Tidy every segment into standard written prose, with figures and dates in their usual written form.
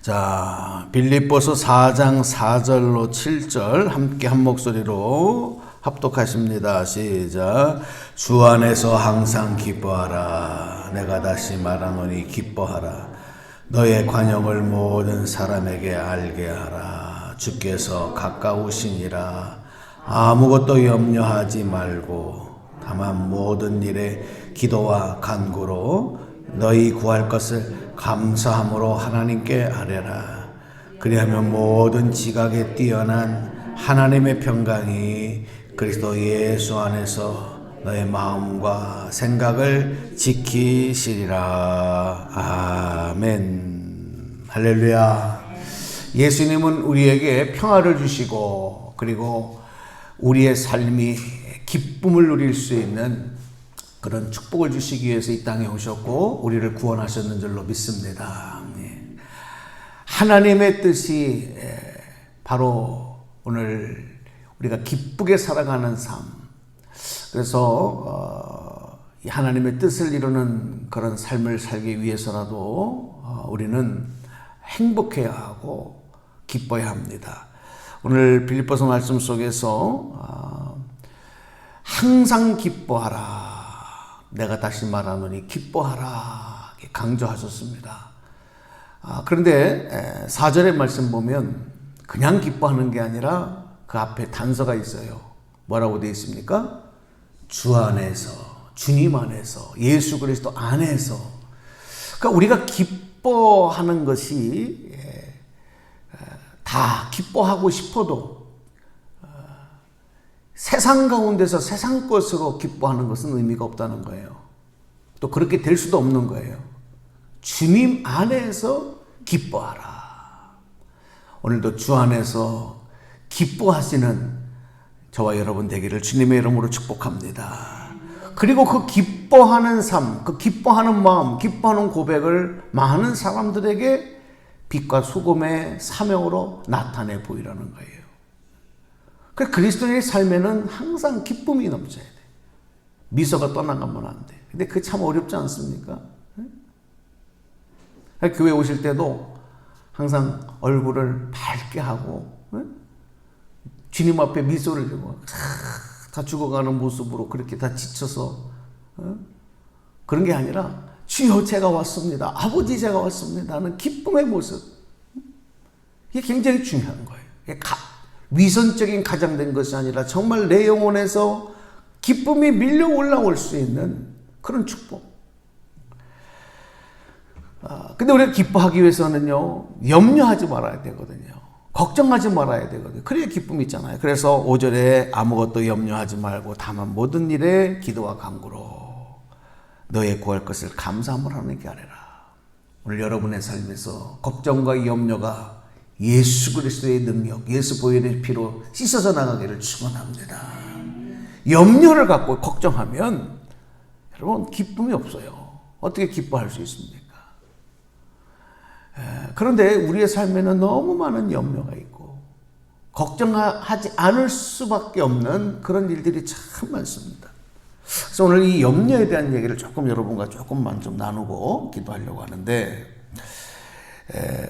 자, 빌립보서 4장 4절로 7절 함께 한 목소리로 합독하십니다. 시작. 주 안에서 항상 기뻐하라. 내가 다시 말하노니 기뻐하라. 너의 관용을 모든 사람에게 알게 하라. 주께서 가까우시니라. 아무것도 염려하지 말고 다만 모든 일에 기도와 간구로 너희 구할 것을 감사함으로 하나님께 아뢰라. 그리하면 모든 지각에 뛰어난 하나님의 평강이 그리스도 예수 안에서 너의 마음과 생각을 지키시리라. 아멘. 할렐루야. 예수님은 우리에게 평화를 주시고 그리고 우리의 삶이 기쁨을 누릴 수 있는 그런 축복을 주시기 위해서 이 땅에 오셨고 우리를 구원하셨는 줄로 믿습니다. 하나님의 뜻이 바로 오늘 우리가 기쁘게 살아가는 삶. 그래서 하나님의 뜻을 이루는 그런 삶을 살기 위해서라도 우리는 행복해야 하고 기뻐야 합니다. 오늘 빌립보서 말씀 속에서 항상 기뻐하라. 내가 다시 말하노니 기뻐하라 강조하셨습니다. 그런데 4절의 말씀 보면 그냥 기뻐하는 게 아니라 그 앞에 단서가 있어요. 뭐라고 되어 있습니까? 주 안에서, 주님 안에서, 예수 그리스도 안에서. 그러니까 우리가 기뻐하는 것이 다 기뻐하고 싶어도 세상 가운데서 세상 것으로 기뻐하는 것은 의미가 없다는 거예요. 또 그렇게 될 수도 없는 거예요. 주님 안에서 기뻐하라. 오늘도 주 안에서 기뻐하시는 저와 여러분 되기를 주님의 이름으로 축복합니다. 그리고 그 기뻐하는 삶, 그 기뻐하는 마음, 기뻐하는 고백을 많은 사람들에게 빛과 소금의 사명으로 나타내 보이라는 거예요. 그리스도인의 삶에는 항상 기쁨이 넘쳐야 돼. 미소가 떠나가면 안 돼. 근데 그게 참 어렵지 않습니까? 교회 오실 때도 항상 얼굴을 밝게 하고 주님 앞에 미소를 주고 다 죽어가는 모습으로 그렇게 다 지쳐서 그런 게 아니라 주여 제가 왔습니다. 아버지 제가 왔습니다 하는 기쁨의 모습. 이게 굉장히 중요한 거예요. 위선적인 가장된 것이 아니라 정말 내 영혼에서 기쁨이 밀려 올라올 수 있는 그런 축복. 근데 우리가 기뻐하기 위해서는요, 염려하지 말아야 되거든요. 걱정하지 말아야 되거든요. 그래야 기쁨이 있잖아요. 그래서 5절에 아무것도 염려하지 말고 다만 모든 일에 기도와 간구로 너의 구할 것을 감사함으로 하나님께 아뢰라. 오늘 여러분의 삶에서 걱정과 염려가 예수 그리스도의 능력, 예수 보혈의 피로 씻어져 나가기를 축원합니다. 염려를 갖고 걱정하면 여러분 기쁨이 없어요. 어떻게 기뻐할 수 있습니까? 그런데 우리의 삶에는 너무 많은 염려가 있고 걱정하지 않을 수밖에 없는 그런 일들이 참 많습니다. 그래서 오늘 이 염려에 대한 얘기를 조금 여러분과 조금만 좀 나누고 기도하려고 하는데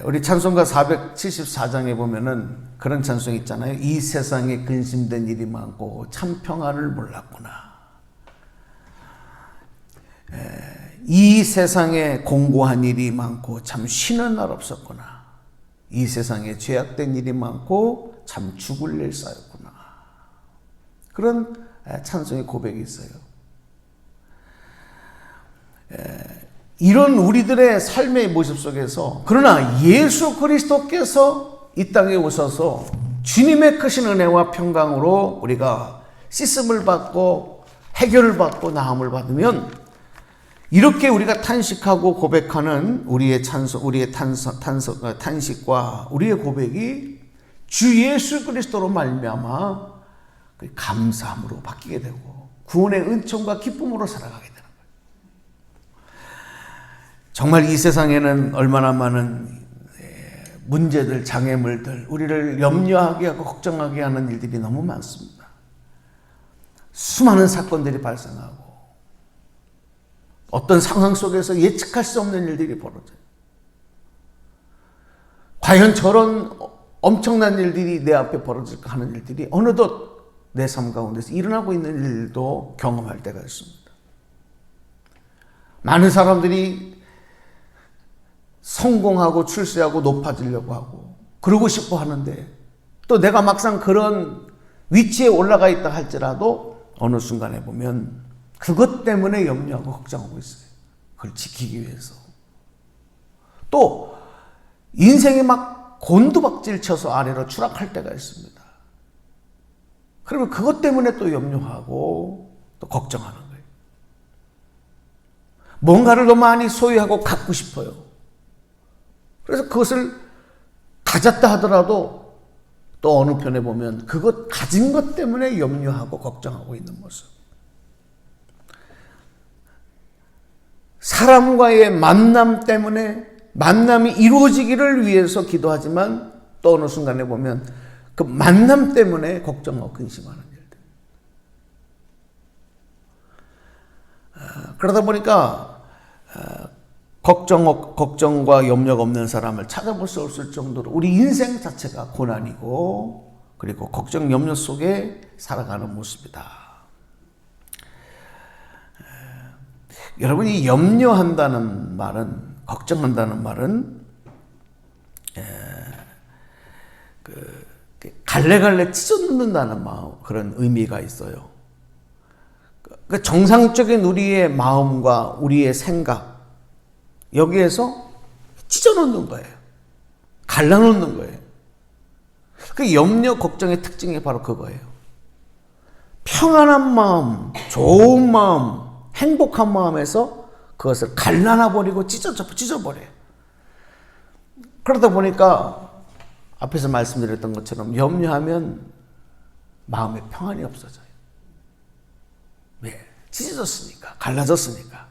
우리 찬송가 474장에 보면은 그런 찬송이 있잖아요. 이 세상에 근심된 일이 많고 참 평안을 몰랐구나. 이 세상에 공고한 일이 많고 참 쉬는 날 없었구나. 이 세상에 죄악된 일이 많고 참 죽을 일 쌓였구나. 그런 찬송의 고백이 있어요. 이런 우리들의 삶의 모습 속에서 그러나 예수 그리스도께서 이 땅에 오셔서 주님의 크신 은혜와 평강으로 우리가 씻음을 받고 해결을 받고 나음을 받으면 이렇게 우리가 탄식하고 고백하는 우리의 탄식과 우리의 고백이 주 예수 그리스도로 말미암아 감사함으로 바뀌게 되고 구원의 은총과 기쁨으로 살아가게 되는 거예요. 정말 이 세상에는 얼마나 많은 문제들, 장애물들, 우리를 염려하게 하고 걱정하게 하는 일들이 너무 많습니다. 수많은 사건들이 발생하고 어떤 상황 속에서 예측할 수 없는 일들이 벌어져요. 과연 저런 엄청난 일들이 내 앞에 벌어질까 하는 일들이 어느덧 내 삶 가운데서 일어나고 있는 일도 경험할 때가 있습니다. 많은 사람들이 성공하고 출세하고 높아지려고 하고 그러고 싶어 하는데 또 내가 막상 그런 위치에 올라가 있다 할지라도 어느 순간에 보면 그것 때문에 염려하고 걱정하고 있어요. 그걸 지키기 위해서. 또 인생이 막 곤두박질 쳐서 아래로 추락할 때가 있습니다. 그러면 그것 때문에 또 염려하고 또 걱정하는 거예요. 뭔가를 너무 많이 소유하고 갖고 싶어요. 그래서 그것을 가졌다 하더라도 또 어느 편에 보면 그것 가진 것 때문에 염려하고 걱정하고 있는 모습. 사람과의 만남 때문에 만남이 이루어지기를 위해서 기도하지만 또 어느 순간에 보면 그 만남 때문에 걱정하고 근심하는 일들. 그러다 보니까 걱정과 염려가 없는 사람을 찾아볼 수 없을 정도로 우리 인생 자체가 고난이고 그리고 걱정, 염려 속에 살아가는 모습이다. 여러분이 염려한다는 말은, 걱정한다는 말은 갈래갈래 찢어놓는다는 마음, 그런 의미가 있어요. 그 정상적인 우리의 마음과 우리의 생각, 여기에서 찢어놓는 거예요. 갈라놓는 거예요. 그 염려, 걱정의 특징이 바로 그거예요. 평안한 마음, 좋은 마음, 행복한 마음에서 그것을 갈라놔버리고 찢어버려요. 그러다 보니까 앞에서 말씀드렸던 것처럼 염려하면 마음에 평안이 없어져요. 왜? 찢어졌으니까, 갈라졌으니까.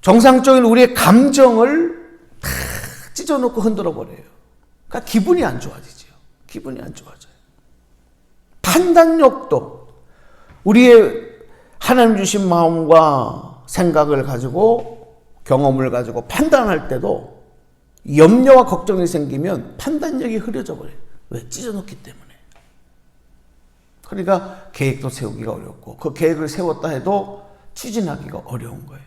정상적인 우리의 감정을 다 찢어놓고 흔들어버려요. 그러니까 기분이 안 좋아지죠. 기분이 안 좋아져요. 판단력도 우리의 하나님 주신 마음과 생각을 가지고 경험을 가지고 판단할 때도 염려와 걱정이 생기면 판단력이 흐려져 버려요. 왜? 찢어놓기 때문에. 그러니까 계획도 세우기가 어렵고 그 계획을 세웠다 해도 추진하기가 어려운 거예요.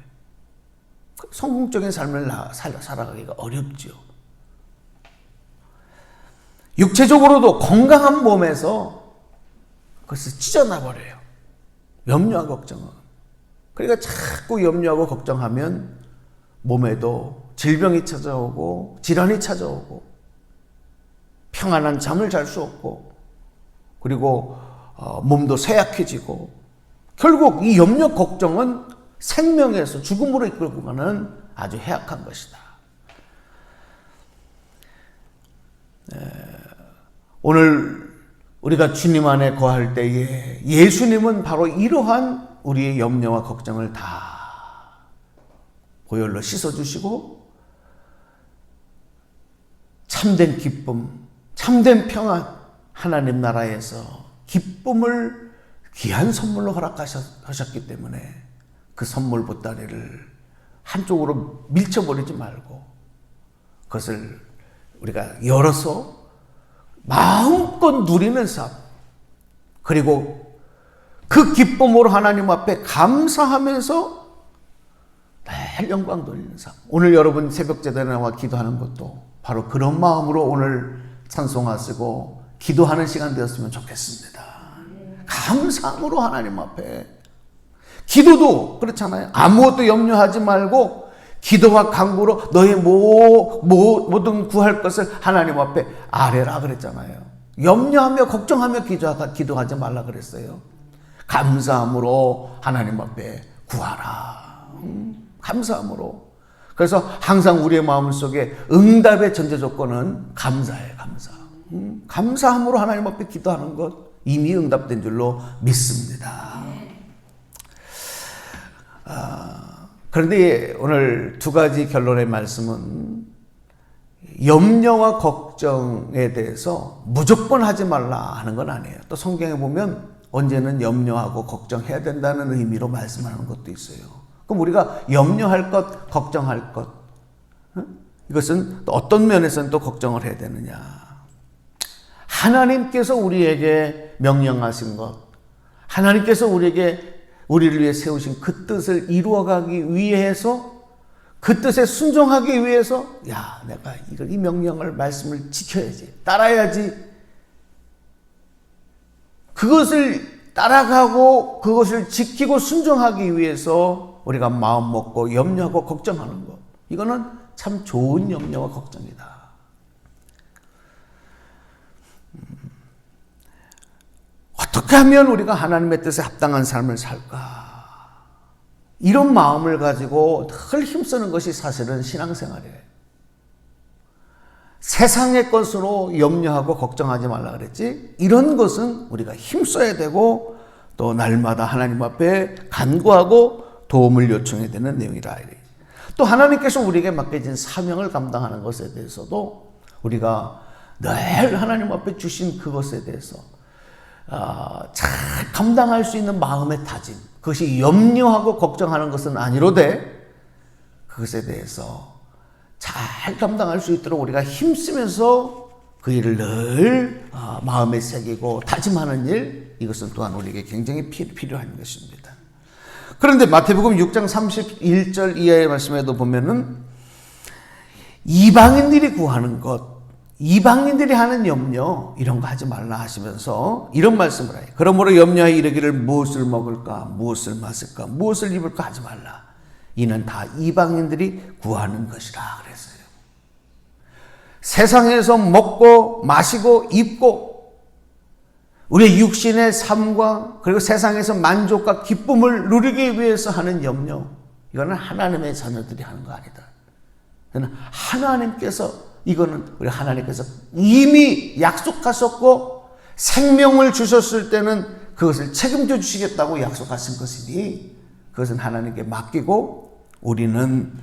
성공적인 삶을 살아가기가 어렵죠. 육체적으로도 건강한 몸에서 그것을 찢어놔버려요. 염려와 걱정은. 그러니까 자꾸 염려하고 걱정하면 몸에도 질병이 찾아오고 질환이 찾아오고 평안한 잠을 잘 수 없고 그리고 몸도 쇠약해지고 결국 이 염려 걱정은 생명에서 죽음으로 이끌고 가는 아주 해악한 것이다. 오늘 우리가 주님 안에 거할 때에 예수님은 바로 이러한 우리의 염려와 걱정을 다 보혈로 씻어주시고 참된 기쁨, 참된 평안, 하나님 나라에서 기쁨을 귀한 선물로 허락하셨기 때문에 그 선물 보따리를 한쪽으로 밀쳐버리지 말고 그것을 우리가 열어서 마음껏 누리는 삶, 그리고 그 기쁨으로 하나님 앞에 감사하면서 늘 영광 돌리는 삶. 오늘 여러분 새벽제단에 나와 기도하는 것도 바로 그런 마음으로 오늘 찬송하시고 기도하는 시간 되었으면 좋겠습니다. 감사함으로 하나님 앞에. 기도도 그렇잖아요. 아무것도 염려하지 말고 기도와 간구로 너의 모든 구할 것을 하나님 앞에 아뢰라 그랬잖아요. 염려하며 걱정하며 기도하지 말라 그랬어요. 감사함으로 하나님 앞에 구하라. 감사함으로. 그래서 항상 우리의 마음속에 응답의 전제 조건은 감사예요. 감사. 감사함으로 하나님 앞에 기도하는 것 이미 응답된 줄로 믿습니다. 그런데 오늘 두 가지 결론의 말씀은 염려와 걱정에 대해서 무조건 하지 말라 하는 건 아니에요. 또 성경에 보면 언제는 염려하고 걱정해야 된다는 의미로 말씀하는 것도 있어요. 그럼 우리가 염려할 것, 걱정할 것, 이것은 또 어떤 면에서는 또 걱정을 해야 되느냐. 하나님께서 우리에게 명령하신 것, 하나님께서 우리를 위해 세우신 그 뜻을 이루어가기 위해서, 그 뜻에 순종하기 위해서, 내가 이 명령을, 말씀을 지켜야지, 따라야지. 그것을 따라가고 그것을 지키고 순종하기 위해서 우리가 마음 먹고 염려하고 걱정하는 것, 이거는 참 좋은 염려와 걱정이다. 어떻게 하면 우리가 하나님의 뜻에 합당한 삶을 살까? 이런 마음을 가지고 늘 힘쓰는 것이 사실은 신앙생활이에요. 세상의 것으로 염려하고 걱정하지 말라 그랬지? 이런 것은 우리가 힘써야 되고 또 날마다 하나님 앞에 간구하고 도움을 요청해야 되는 내용이라. 또 하나님께서 우리에게 맡겨진 사명을 감당하는 것에 대해서도 우리가 늘 하나님 앞에 주신 그것에 대해서 잘 감당할 수 있는 마음의 다짐, 그것이 염려하고 걱정하는 것은 아니로되 그것에 대해서 잘 감당할 수 있도록 우리가 힘쓰면서 그 일을 늘 마음에 새기고 다짐하는 일, 이것은 또한 우리에게 굉장히 필요한 것입니다. 그런데 마태복음 6장 31절 이하의 말씀에도 보면은 이방인들이 구하는 것, 이방인들이 하는 염려, 이런 거 하지 말라 하시면서 이런 말씀을 해요. 그러므로 염려하여 이르기를 무엇을 먹을까, 무엇을 마실까, 무엇을 입을까 하지 말라. 이는 다 이방인들이 구하는 것이라 그랬어요. 세상에서 먹고 마시고 입고 우리의 육신의 삶과 그리고 세상에서 만족과 기쁨을 누리기 위해서 하는 염려, 이거는 하나님의 자녀들이 하는 거 아니다. 이거는 우리 하나님께서 이미 약속하셨고 생명을 주셨을 때는 그것을 책임져 주시겠다고 약속하신 것이니 그것은 하나님께 맡기고 우리는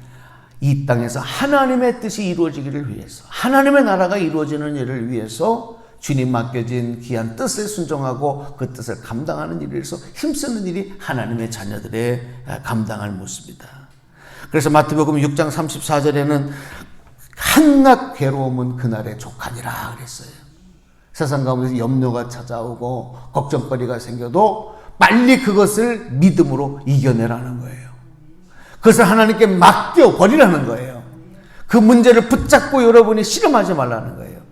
이 땅에서 하나님의 뜻이 이루어지기를 위해서, 하나님의 나라가 이루어지는 일을 위해서 주님 맡겨진 귀한 뜻에 순종하고 그 뜻을 감당하는 일을 위해서 힘쓰는 일이 하나님의 자녀들의 감당할 모습이다. 그래서 마태복음 6장 34절에는 한낱 괴로움은 그날의 족하니라 그랬어요. 세상 가운데서 염려가 찾아오고 걱정거리가 생겨도 빨리 그것을 믿음으로 이겨내라는 거예요. 그것을 하나님께 맡겨버리라는 거예요. 그 문제를 붙잡고 여러분이 씨름하지 말라는 거예요.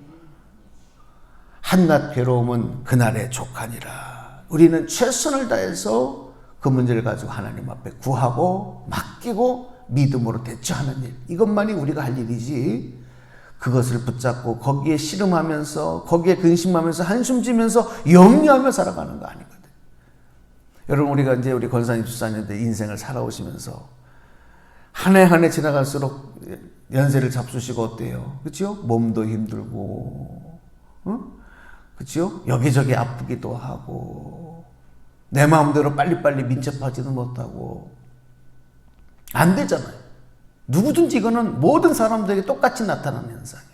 한낱 괴로움은 그날의 족하니라. 우리는 최선을 다해서 그 문제를 가지고 하나님 앞에 구하고 맡기고 믿음으로 대처하는 일, 이것만이 우리가 할 일이지 그것을 붙잡고 거기에 씨름하면서 거기에 근심하면서 한숨 지면서 염려하며 살아가는 거 아니거든. 여러분, 우리가 이제 우리 권사님 집사님들 인생을 살아오시면서 한 해 한 해 지나갈수록 연세를 잡수시고 어때요? 그렇죠? 몸도 힘들고, 그렇죠? 여기저기 아프기도 하고 내 마음대로 빨리빨리 민첩하지도 못하고 안 되잖아요. 누구든지 이거는 모든 사람들에게 똑같이 나타나는 현상이에요.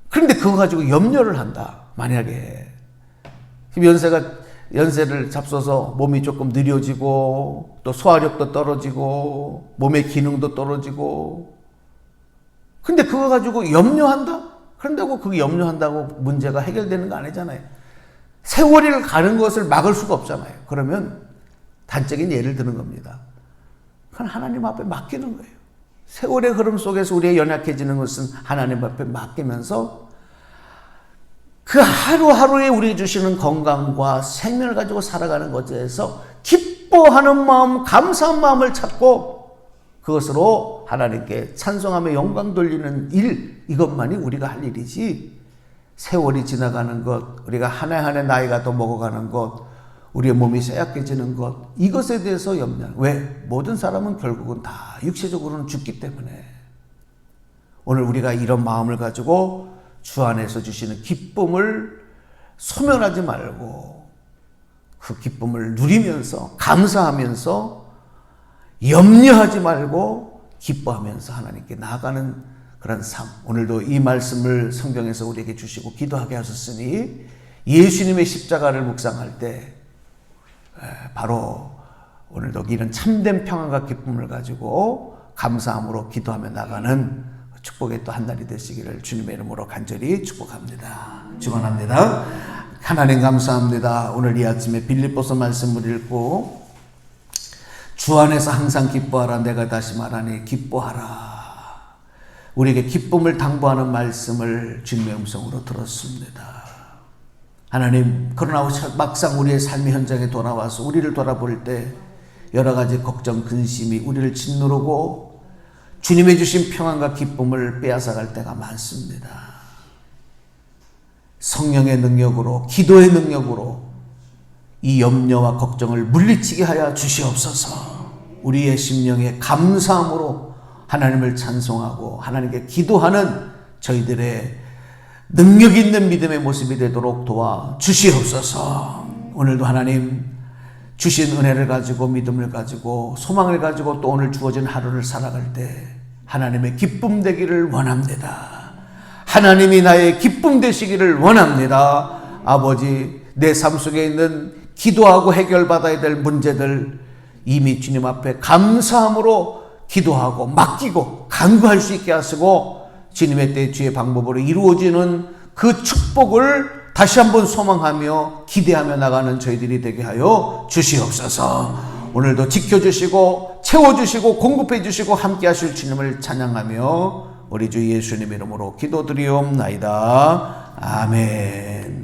그런데 그거 가지고 염려를 한다. 만약에 연세를 잡숴서 몸이 조금 느려지고 또 소화력도 떨어지고 몸의 기능도 떨어지고, 근데 그거 가지고 염려한다? 그런다고 그게 염려한다고 문제가 해결되는 거 아니잖아요. 세월이 가는 것을 막을 수가 없잖아요. 그러면 단적인 예를 드는 겁니다. 그건 하나님 앞에 맡기는 거예요. 세월의 흐름 속에서 우리의 연약해지는 것은 하나님 앞에 맡기면서 그 하루하루에 우리에게 주시는 건강과 생명을 가지고 살아가는 것에서 기뻐하는 마음, 감사한 마음을 찾고 그것으로 하나님께 찬송하며 영광 돌리는 일, 이것만이 우리가 할 일이지, 세월이 지나가는 것, 우리가 한 해 한 해 나이가 더 먹어가는 것, 우리의 몸이 쇠약해지는 것, 이것에 대해서 염려. 왜? 모든 사람은 결국은 다 육체적으로는 죽기 때문에. 오늘 우리가 이런 마음을 가지고 주 안에서 주시는 기쁨을 소멸하지 말고 그 기쁨을 누리면서 감사하면서 염려하지 말고 기뻐하면서 하나님께 나아가는 그런 삶. 오늘도 이 말씀을 성경에서 우리에게 주시고 기도하게 하셨으니 예수님의 십자가를 묵상할 때 바로 오늘도 이런 참된 평안과 기쁨을 가지고 감사함으로 기도하며 나가는 축복의 또 한 날이 되시기를 주님의 이름으로 간절히 축복합니다. 축원합니다. 하나님 감사합니다. 오늘 이 아침에 빌립보서 말씀을 읽고 주 안에서 항상 기뻐하라. 내가 다시 말하니 기뻐하라. 우리에게 기쁨을 당부하는 말씀을 주님의 음성으로 들었습니다. 하나님, 그러나 막상 우리의 삶의 현장에 돌아와서 우리를 돌아볼 때 여러 가지 걱정, 근심이 우리를 짓누르고 주님의 주신 평안과 기쁨을 빼앗아갈 때가 많습니다. 성령의 능력으로, 기도의 능력으로 이 염려와 걱정을 물리치게 하여 주시옵소서. 우리의 심령에 감사함으로 하나님을 찬송하고 하나님께 기도하는 저희들의 능력 있는 믿음의 모습이 되도록 도와 주시옵소서. 오늘도 하나님 주신 은혜를 가지고 믿음을 가지고 소망을 가지고 또 오늘 주어진 하루를 살아갈 때 하나님의 기쁨 되기를 원합니다. 하나님이 나의 기쁨 되시기를 원합니다. 아버지, 내 삶 속에 있는 기도하고 해결받아야 될 문제들 이미 주님 앞에 감사함으로 기도하고 맡기고 간구할 수 있게 하시고 주님의 때 주의 방법으로 이루어지는 그 축복을 다시 한번 소망하며 기대하며 나가는 저희들이 되게 하여 주시옵소서. 오늘도 지켜주시고 채워주시고 공급해 주시고 함께 하실 주님을 찬양하며 우리 주 예수님 이름으로 기도드리옵나이다. 아멘.